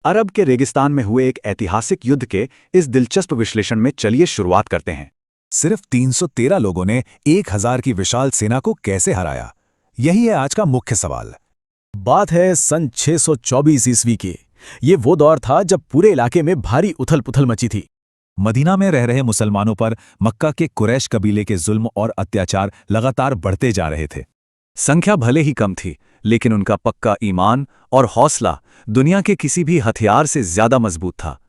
अरब के रेगिस्तान में हुए एक ऐतिहासिक युद्ध के इस दिलचस्प विश्लेषण में चलिए शुरुआत करते हैं। सिर्फ 313 लोगों ने 1000 की विशाल सेना को कैसे हराया? यही है आज का मुख्य सवाल। बात है सन 624 ईस्वी की। ये वो दौर था जब पूरे इलाके में भारी उथल-पुथल मची थी। मदीना में रह रहे मुसलमानों पर मक्का के कुरैश कबीले के जुल्म और अत्याचार लगातार बढ़ते जा रहे थे। संख्या भले ही कम थी, लेकिन उनका पक्का ईमान और हौसला दुनिया के किसी भी हथियार से ज्यादा मजबूत था।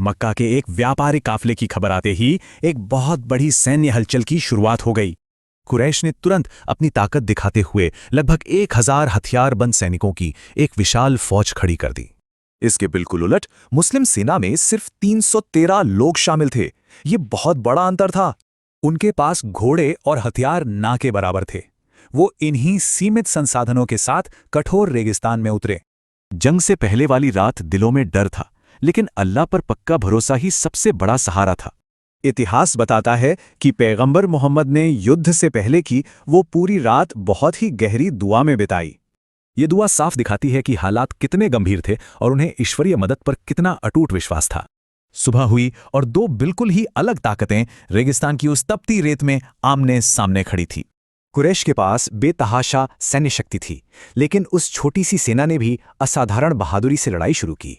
मक्का के एक व्यापारिक काफले की खबर आते ही एक बहुत बड़ी सैन्य हलचल की शुरुआत हो गई। कुरैश ने तुरंत अपनी ताकत दिखाते हुए लगभग 1000 हथियारबंद सैनिकों की एक विशाल फौज खड़ी कर दी। इसके बिल्कुल उलट मुस्लिम सेना में सिर्फ 313 लोग शामिल थे। ये बहुत बड़ा अंतर था। उनके पास घोड़े और हथियार ना के बराबर थे। वो इन्हीं सीमित संसाधनों के साथ कठोर रेगिस्तान में उतरे। जंग से पहले वाली रात दिलों में डर था, लेकिन अल्लाह पर पक्का भरोसा ही सबसे बड़ा सहारा था। इतिहास बताता है कि पैगंबर मोहम्मद ने युद्ध से पहले की वो पूरी रात बहुत ही गहरी दुआ में बिताई। ये दुआ साफ दिखाती है कि हालात कितने गंभीर थे और उन्हें ईश्वरीय मदद पर कितना अटूट विश्वास था। सुबह हुई और दो बिल्कुल ही अलग ताकतें रेगिस्तान की उस तपती रेत में आमने सामने खड़ी थी। कुरैश के पास बेतहाशा सैन्य शक्ति थी, लेकिन उस छोटी सी सेना ने भी असाधारण बहादुरी से लड़ाई शुरू की।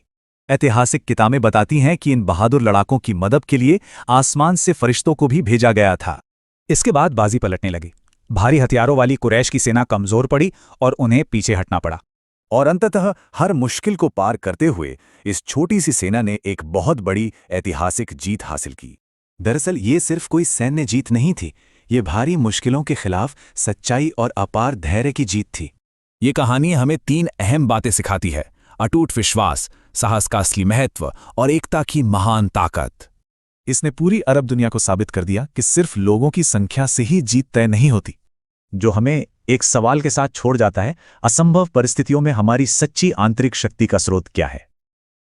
ऐतिहासिक किताबें बताती हैं कि इन बहादुर लड़ाकों की मदद के लिए आसमान से फरिश्तों को भी भेजा गया था। इसके बाद बाजी पलटने लगी। भारी हथियारों वाली कुरैश की सेना कमजोर पड़ी और उन्हें पीछे हटना पड़ा। और अंततः हर मुश्किल को पार करते हुए इस छोटी सी सेना ने एक बहुत बड़ी ऐतिहासिक जीत हासिल की। दरअसल ये सिर्फ कोई सैन्य जीत नहीं थी, ये भारी मुश्किलों के खिलाफ सच्चाई और अपार धैर्य की जीत थी। ये कहानी हमें 3 अहम बातें सिखाती है: अटूट विश्वास, साहस का असली महत्व और एकता की महान ताकत। इसने पूरी अरब दुनिया को साबित कर दिया कि सिर्फ लोगों की संख्या से ही जीत तय नहीं होती। जो हमें एक सवाल के साथ छोड़ जाता है, असंभव परिस्थितियों में हमारी सच्ची आंतरिक शक्ति का स्रोत क्या है?